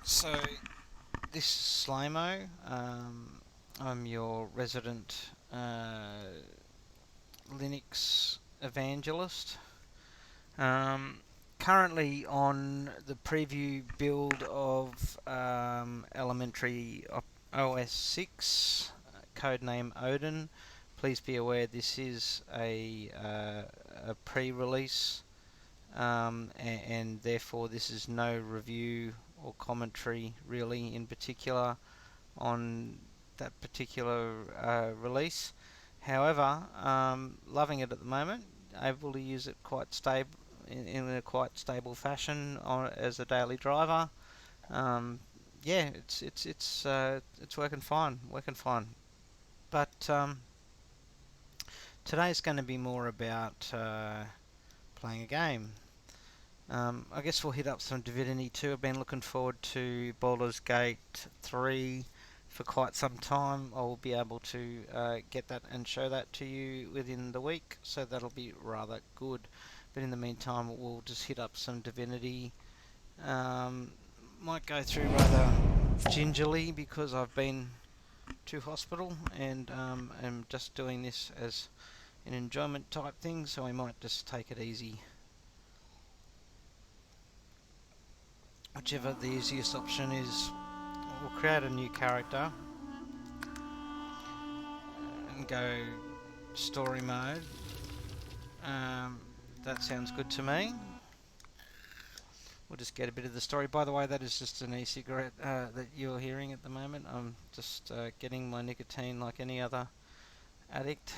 So, this is Slaymo. I'm your resident Linux evangelist. Um, Currently on the preview build of Elementary OS 6, codename Odin. Please be aware this is a pre-release, and therefore this is no review or commentary really in particular on that particular release. However, loving it at the moment, able to use it quite stable in a quite stable fashion as a daily driver. Yeah, it's working fine, working fine. But today's going to be more about playing a game. I guess we'll hit up some Divinity 2. I've been looking forward to Baldur's Gate 3 for quite some time. I'll be able to get that and show that to you within the week, so that'll be rather good. But in the meantime, we'll just hit up some Divinity. Might go through rather gingerly because I've been to hospital and am just doing this as an enjoyment type thing, so we might just take it easy. Whichever the easiest option is. We'll create a new character and go story mode. That sounds good to me. We'll just get a bit of the story. By the way, that is just an e-cigarette that you're hearing at the moment. I'm just getting my nicotine like any other addict,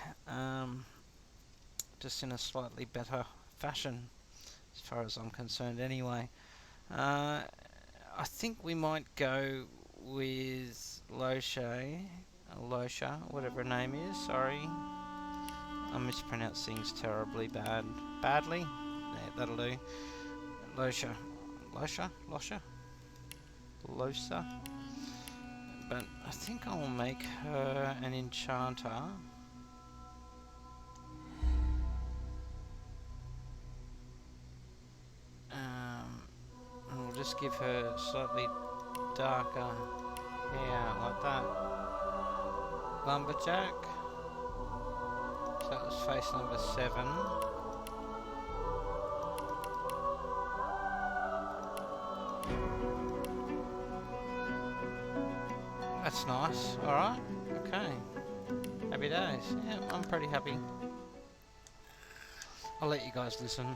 just in a slightly better fashion, as far as I'm concerned anyway. I think we might go with Losha, whatever her name is. Sorry, I mispronounce things terribly badly. Yeah, that'll do. Losha. But I think I will make her an enchanter. And we'll just give her slightly darker hair, like that. Lumberjack. So that was face number 7. That's nice. Alright. Okay. Happy days. Yeah, I'm pretty happy. I'll let you guys listen.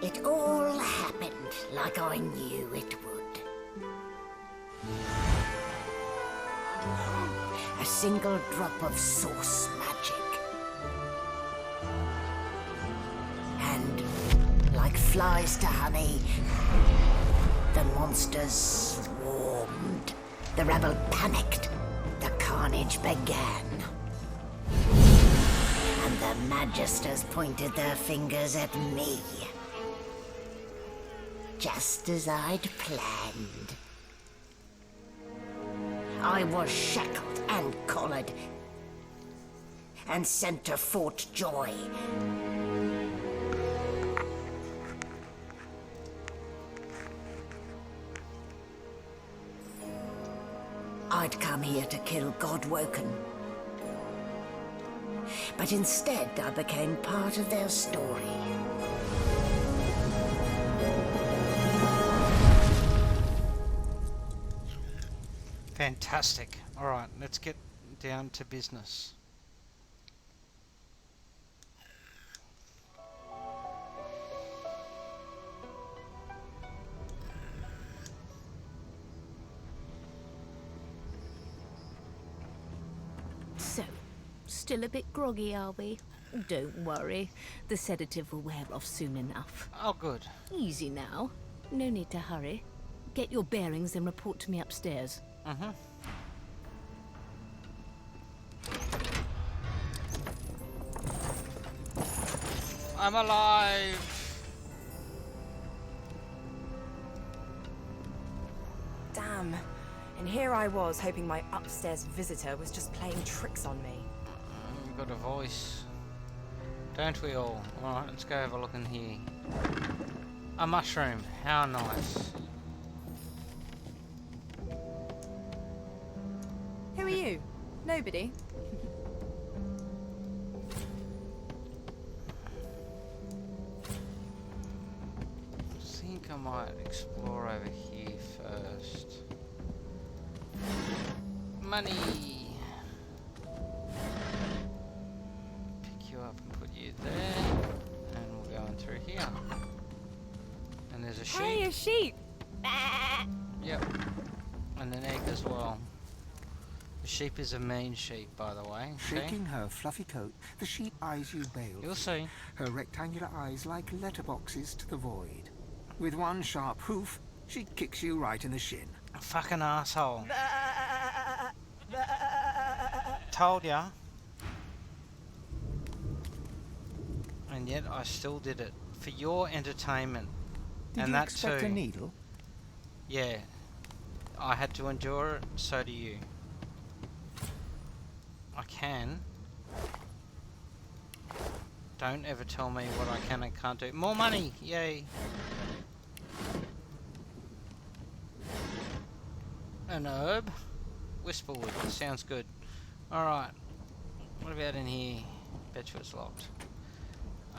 It all happened like I knew it would. A single drop of source magic. And, like flies to honey, the monsters swarmed. The rebel panicked. The carnage began. And the magisters pointed their fingers at me. Just as I'd planned. I was shackled and collared and sent to Fort Joy. I'd come here to kill Godwoken. But instead I became part of their story. Fantastic. Alright, let's get down to business. So, still a bit groggy, are we? Don't worry. The sedative will wear off soon enough. Oh, good. Easy now. No need to hurry. Get your bearings and report to me upstairs. I'm alive! Damn. And here I was, hoping my upstairs visitor was just playing tricks on me. You've got a voice. Don't we all? Alright, let's go have a look in here. A mushroom. How nice. Who are you? Nobody? I think I might explore over here first. Money! Pick you up and put you there. And we'll go in through here. And there's a sheep. Hey, a sheep! Yep. And an egg as well. The sheep is a mean sheep, by the way. Shaking her fluffy coat, the sheep eyes you balefully. You'll see. Her rectangular eyes like letterboxes to the void. With one sharp hoof, she kicks you right in the shin. A fucking asshole. Told ya. And yet I still did it. For your entertainment. Did and you that expect too. a needle? Yeah. I had to endure it, so do you. I can. Don't ever tell me what I can and can't do. More money! Yay! An herb. Whisperwood. Sounds good. Alright. What about in here? Bet you it's locked.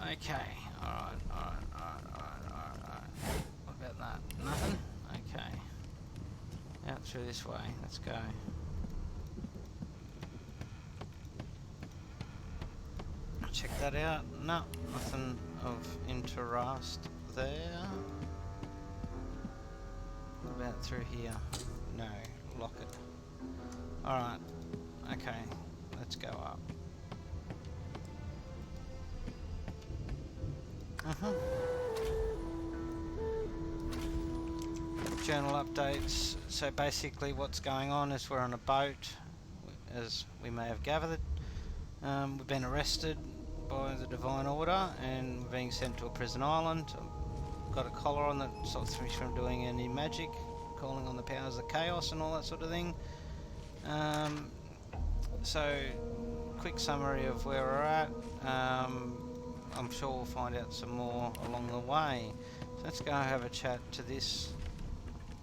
Okay. Alright. What about that? Nothing? Okay. Out through this way. Let's go. Check that out. No, nothing of interest there. What about through here? No, lock it. Alright, okay, let's go up. Journal updates. So basically what's going on is we're on a boat, as we may have gathered. We've been arrested by the Divine Order and we're being sent to a prison island. I've got a collar on that stops me from doing any magic, calling on the powers of chaos and all that sort of thing. So, quick summary of where we're at. I'm sure we'll find out some more along the way. So let's go have a chat to this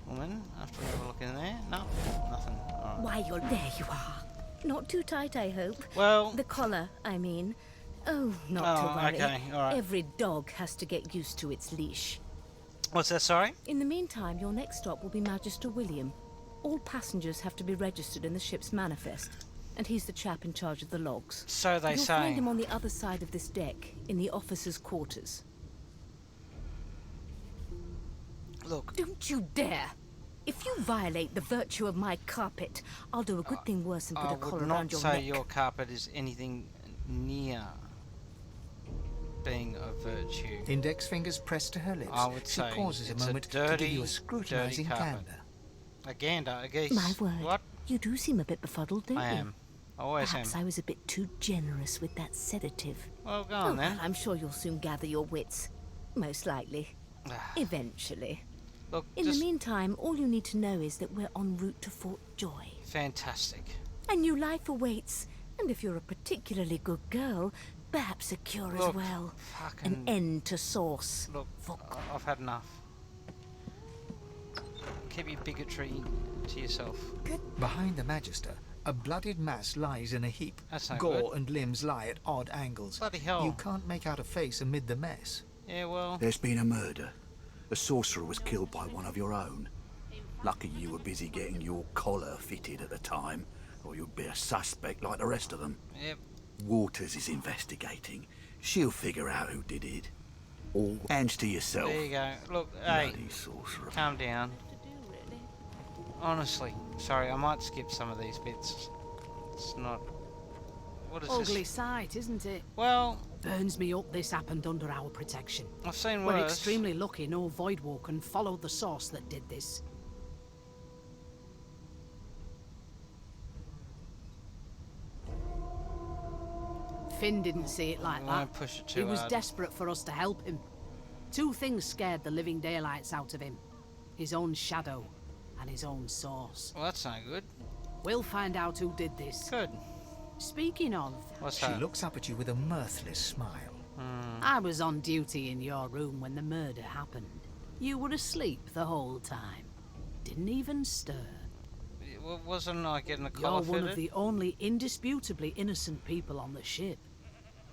woman after we have a look in there. No, nothing. All right. Why, you're there you are. Not too tight, I hope. Well, The collar, I mean. Oh, not to worry. Okay, all right. Every dog has to get used to its leash. What's that, sorry? In the meantime, your next stop will be Magister William. All passengers have to be registered in the ship's manifest, and he's the chap in charge of the logs. So they You'll say. find him on the other side of this deck, in the officers' quarters. Look, Don't you dare! If you violate the virtue of my carpet, I'll do a good thing worse and put I a collar would around not your say neck. your carpet is anything near being a virtue. Index fingers pressed to her lips. I would she say pauses a it's a moment to dirty, give you a scrutinizing dirty carpet. gander. A gander, a geese. My word. What? You do seem a bit befuddled, don't I you? am. Always Perhaps am. I was a bit too generous with that sedative. Well, go Oh, on well, then. I'm sure you'll soon gather your wits. Most likely. Eventually. Look, In just the meantime, all you need to know is that we're en route to Fort Joy. fantastic. A new life awaits, and if you're a particularly good girl, perhaps a cure as Look, well. fucking- An end to sauce. Look, I've had enough. Keep your bigotry to yourself. Behind the Magister, a bloodied mass lies in a heap. That's no Gore good. and limbs lie at odd angles. Bloody hell. You can't make out a face amid the mess. Yeah, well, There's been a murder. A sorcerer was killed by one of your own. Lucky you were busy getting your collar fitted at the time, or you'd be a suspect like the rest of them. yep. Waters is investigating. She'll figure out who did it. All hands to yourself. There you go. Look, hey, Bloody sorcerer. calm down. Honestly, sorry, I might skip some of these bits. It's not. What is Ugly this? sight, isn't it? Well, Burns me up this happened under our protection. I've seen We're worse. extremely lucky no Voidwalker followed the source that did this. Finn didn't see it like I that. won't push it too He was hard. desperate for us to help him. Two things scared the living daylights out of him. His own shadow, and his own sauce. Well, that's not good. We'll find out who did this. Good. Speaking of, What's She that? looks up at you with a mirthless smile. I was on duty in your room when the murder happened. You were asleep the whole time. Didn't even stir. Wasn't I getting a You're collar one of fitted? the only indisputably innocent people on the ship.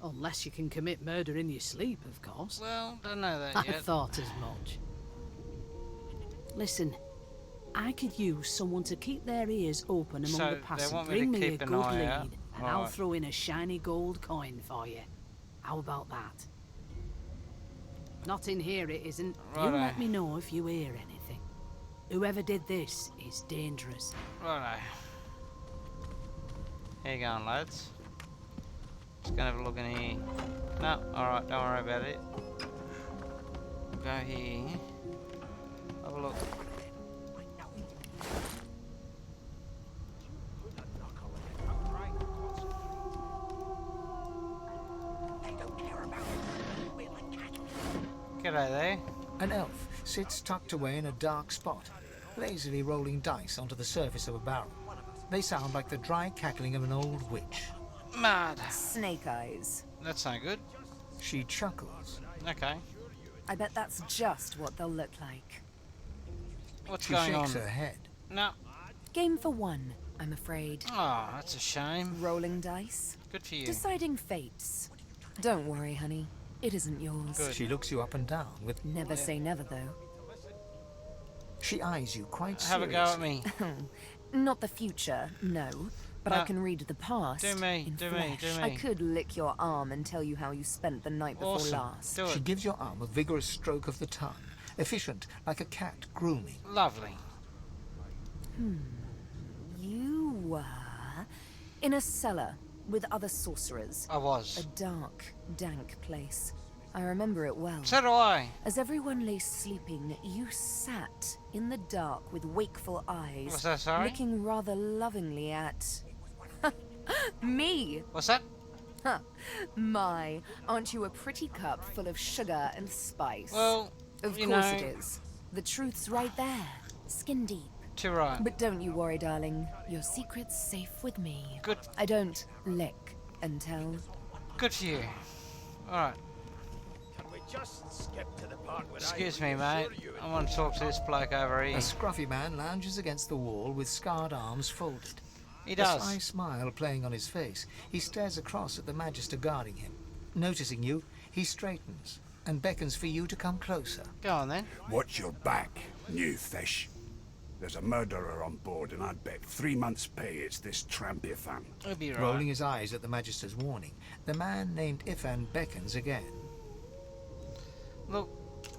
Unless you can commit murder in your sleep, of course. Well, don't know that I yet. thought as much. Listen, I could use someone to keep their ears open among So the they passage. want me to Bring me a keep an good eye lead, out? and I'll Right. throw in a shiny gold coin for you. How about that? Not in here, it isn't. You Righto. let me know if you hear anything. Whoever did this is dangerous. Righto. Here you going, lads. Just gonna have a look in here. No, alright, don't worry about it. Go here. Have a look. G'day there. An elf sits tucked away in a dark spot, lazily rolling dice onto the surface of a barrel. They sound like the dry cackling of an old witch. Mad. Snake eyes. That's no good. She chuckles. Okay. I bet that's just what they'll look like. What's She going on? shakes her head. No. Game for one, I'm afraid. Oh, that's a shame. Rolling dice. Good for you. Deciding fates. Don't worry, honey. It isn't yours. Good. She looks you up and down with... Never say never, though. She eyes you quite Have a seriously. go at me. Not the future, no. But No. I can read the past. Do me, in do me, flesh. do I me. could lick your arm and tell you how you spent the night before Awesome. last. Do She it. gives your arm a vigorous stroke of the tongue, efficient like a cat grooming. Lovely. You were in a cellar with other sorcerers. I A was. dark, dank place. I remember it well. So do I. As everyone lay sleeping, you sat in the dark with wakeful eyes, What's that, sorry? looking rather lovingly at me. What's that? Huh. My, aren't you a pretty cup full of sugar and spice? Well, of you course know, it is. The truth's right there, skin deep. too right. But don't you worry, darling. Your secret's safe with me. Good. I don't lick and tell. Good for you. Alright. Excuse me, mate. I want to talk to this bloke over A here. scruffy man lounges against the wall with scarred arms folded. He A sly does. smile playing on his face, he stares across at the Magister guarding him. Noticing you, he straightens and beckons for you to come closer. Go on then. Watch your back, new fish. There's a murderer on board, and I'd bet 3 months' pay it's this tramp Ifan. He'll be right. Rolling his eyes at the Magister's warning, the man named Ifan beckons again. Look,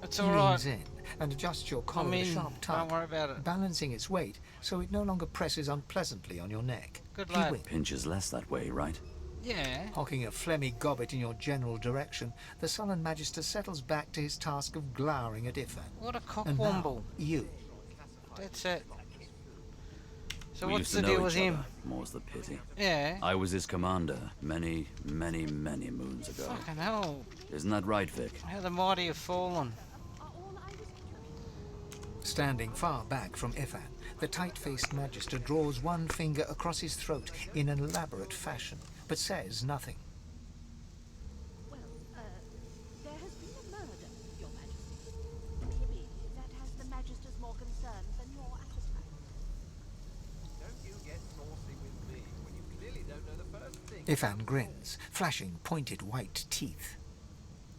it's He alright. leans in and adjusts your collar I'm with a in. sharp Don't tug, worry about it. balancing its weight so it no longer presses unpleasantly on your neck. Good He lad. winks. Pinches less that way, right? Yeah. Hocking a phlegmy gobbet in your general direction, the sullen Magister settles back to his task of glowering at Ifan. What a And now, cockwomble. you. That's it. So We what's used the to know deal with each him? other, more's the pity. Yeah. I was his commander many, many, many moons ago. Fucking hell. Isn't that right, Vic? How the mighty have fallen. Standing far back from Ifan, the tight-faced Magister draws one finger across his throat in an elaborate fashion, but says nothing. There has been a murder, Your Majesty. Maybe that has the Magisters more concerned than your appetite. Ifan grins, flashing pointed white teeth.